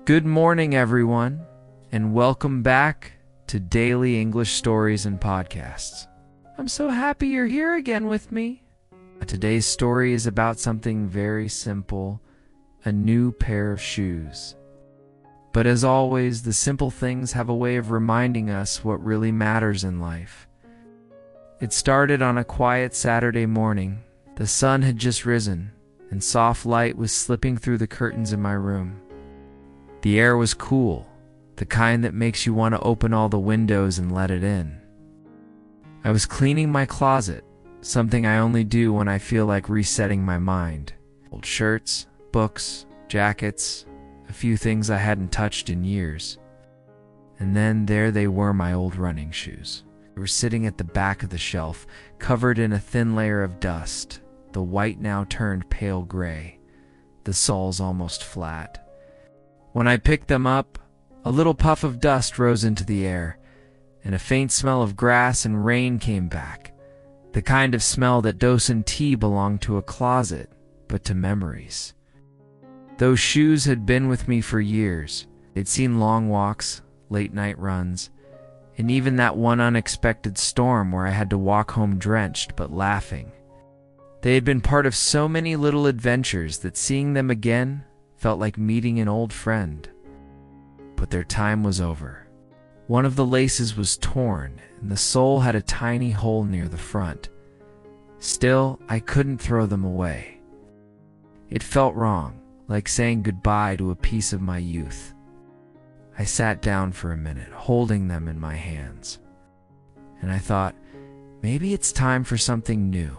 Good morning, everyone, and welcome back to Daily English Stories and Podcasts. I'm so happy you're here again with me. Today's story is about something very simple, a new pair of shoes. But as always, the simple things have a way of reminding us what really matters in life. It started on a quiet Saturday morning. The sun had just risen, and soft light was slipping through the curtains in my room. The air was cool, the kind that makes you want to open all the windows and let it in. I was cleaning my closet, something I only do when I feel like resetting my mind. Old shirts, books, jackets, a few things I hadn't touched in years. And then there they were, my old running shoes. They were sitting at the back of the shelf, covered in a thin layer of dust. The white now turned pale gray, the soles almost flat. When I picked them up, a little puff of dust rose into the air, and a faint smell of grass and rain came back, the kind of smell that doesn't belong to a closet, but to memories. Those shoes had been with me for years. They'd seen long walks, late-night runs, and even that one unexpected storm where I had to walk home drenched but laughing. They had been part of so many little adventures that seeing them again felt like meeting an old friend. But their time was over. One of the laces was torn, and the sole had a tiny hole near the front. Still, I couldn't throw them away. It felt wrong, like saying goodbye to a piece of my youth. I sat down for a minute, holding them in my hands. And I thought, maybe it's time for something new.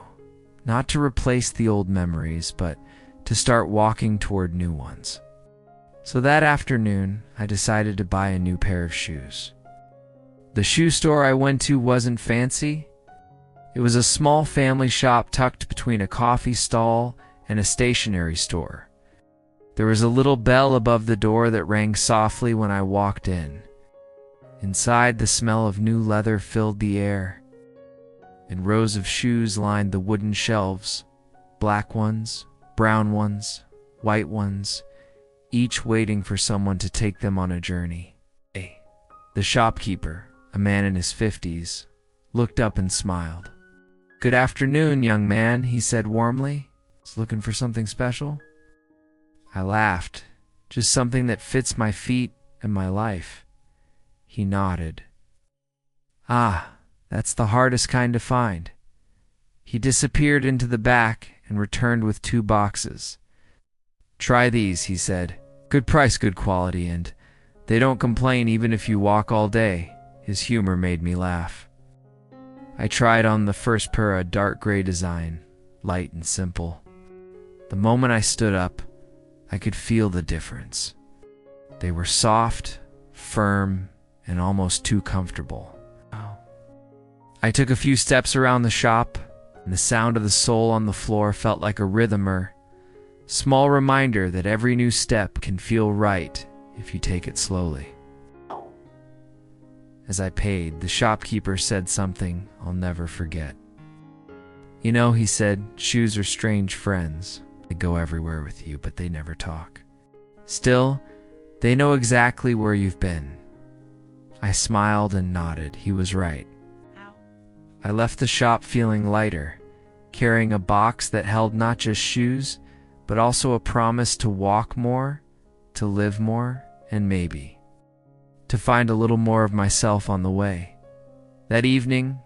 Not to replace the old memories, but to start walking toward new ones. So that afternoon, I decided to buy a new pair of shoes. The shoe store I went to wasn't fancy. It was a small family shop tucked between a coffee stall and a stationery store. There was a little bell above the door that rang softly when I walked in. Inside, the smell of new leather filled the air, and rows of shoes lined the wooden shelves, black ones, brown ones, white ones, each waiting for someone to take them on a journey. The shopkeeper, a man in his 50s, looked up and smiled. "Good afternoon, young man," he said warmly. "Is looking for something special?" I laughed. "Just something that fits my feet and my life." He nodded. "Ah, that's the hardest kind to find." He disappeared into the back and returned with 2 boxes. "Try these," he said. "Good price, good quality, and they don't complain even if you walk all day." His humor made me laugh. I tried on the first pair, a dark gray design, light and simple. The moment I stood up, I could feel the difference. They were soft, firm, and almost too comfortable. I took a few steps around the shop, and the sound of the sole on the floor felt like a rhythmer. Small reminder that every new step can feel right if you take it slowly. As I paid, the shopkeeper said something I'll never forget. "You know," he said, "shoes are strange friends. They go everywhere with you, but they never talk. Still, they know exactly where you've been." I smiled and nodded. He was right. I left the shop feeling lighter, carrying a box that held not just shoes, but also a promise to walk more, to live more, and maybe to find a little more of myself on the way. That evening,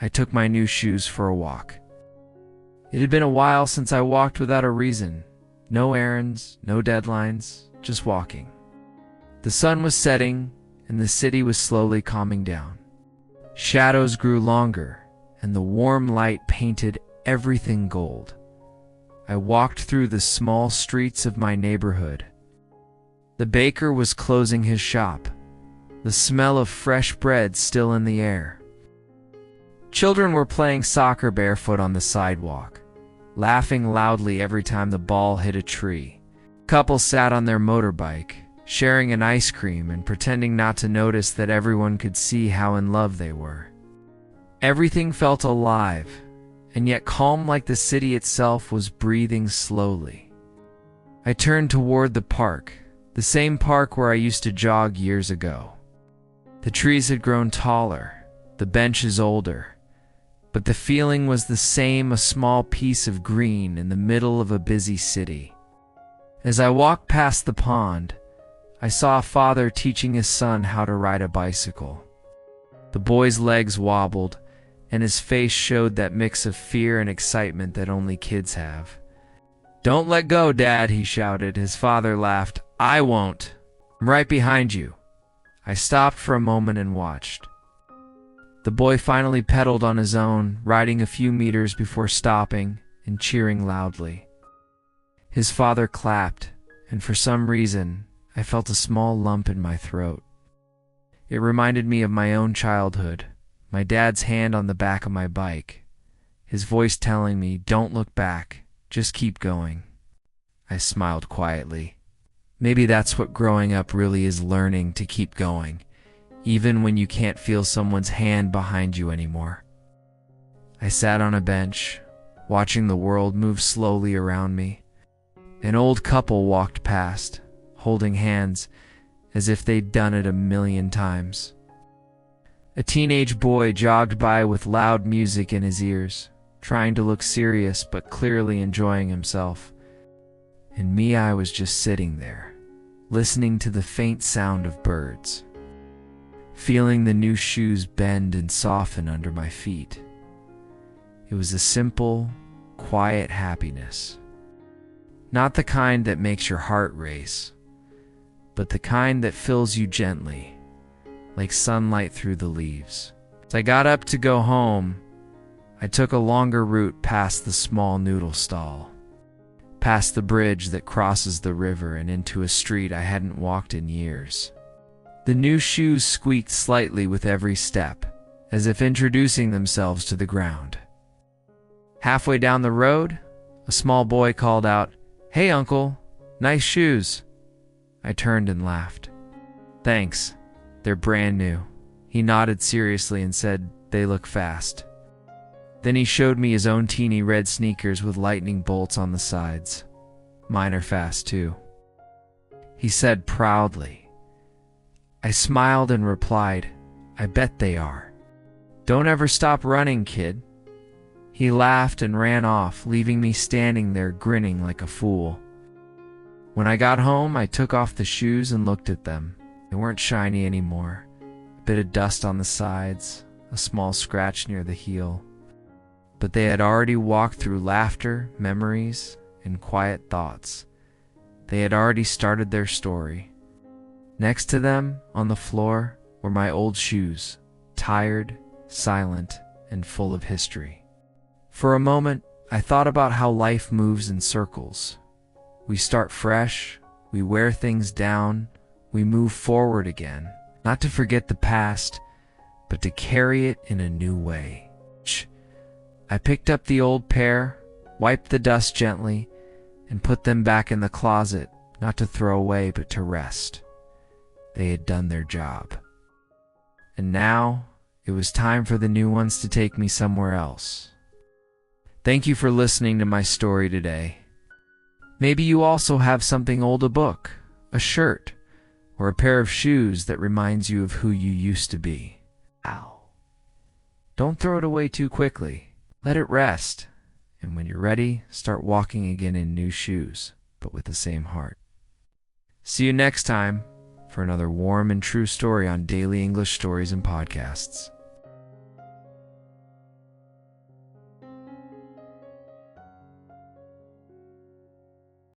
I took my new shoes for a walk. It had been a while since I walked without a reason. No errands, no deadlines, just walking. The sun was setting, and the city was slowly calming down. Shadows grew longer, and the warm light painted everything gold. I walked through the small streets of my neighborhood. The baker was closing his shop, the smell of fresh bread still in the air. Children were playing soccer barefoot on the sidewalk, laughing loudly every time the ball hit a tree. Couples sat on their motorbike, sharing an ice cream and pretending not to notice that everyone could see how in love they were. Everything felt alive, and yet calm, like the city itself was breathing slowly. I turned toward the park, The same park where I used to jog years ago. The trees had grown taller, the benches older, but the feeling was the same, a small piece of green in the middle of a busy city. As I walked past the pond, I saw a father teaching his son how to ride a bicycle. The boy's legs wobbled, and his face showed that mix of fear and excitement that only kids have. "Don't let go, Dad," he shouted. His father laughed. "I won't. I'm right behind you." I stopped for a moment and watched. The boy finally pedaled on his own, riding a few meters before stopping and cheering loudly. His father clapped, and for some reason, I felt a small lump in my throat. It reminded me of my own childhood, my dad's hand on the back of my bike, his voice telling me, "Don't look back, just keep going." I smiled quietly. Maybe that's what growing up really is, learning to keep going, even when you can't feel someone's hand behind you anymore. I sat on a bench, watching the world move slowly around me. An old couple walked past, holding hands as if they'd done it a million times. A teenage boy jogged by with loud music in his ears, trying to look serious but clearly enjoying himself. And me, I was just sitting there, listening to the faint sound of birds, feeling the new shoes bend and soften under my feet. It was a simple, quiet happiness. Not the kind that makes your heart race, but the kind that fills you gently, like sunlight through the leaves. As I got up to go home, I took a longer route past the small noodle stall, past the bridge that crosses the river and into a street I hadn't walked in years. The new shoes squeaked slightly with every step, as if introducing themselves to the ground. Halfway down the road, a small boy called out, "Hey, Uncle, nice shoes." I turned and laughed. "Thanks, they're brand new." He nodded seriously and said, "They look fast." Then he showed me his own teeny red sneakers with lightning bolts on the sides. "Mine are fast too," he said proudly. I smiled and replied, "I bet they are." "Don't ever stop running, kid." He laughed and ran off, leaving me standing there grinning like a fool. When I got home, I took off the shoes and looked at them. They weren't shiny anymore. A bit of dust on the sides, a small scratch near the heel. But they had already walked through laughter, memories, and quiet thoughts. They had already started their story. Next to them, on the floor, were my old shoes, tired, silent, and full of history. For a moment, I thought about how life moves in circles. We start fresh, we wear things down, we move forward again, not to forget the past, but to carry it in a new way. I picked up the old pair, wiped the dust gently, and put them back in the closet, not to throw away, but to rest. They had done their job. And now, it was time for the new ones to take me somewhere else. Thank you for listening to my story today. Maybe you also have something old, a book, a shirt, or a pair of shoes that reminds you of who you used to be. Ow. Don't throw it away too quickly. Let it rest, and when you're ready, start walking again in new shoes, but with the same heart. See you next time for another warm and true story on Daily English Stories and Podcasts.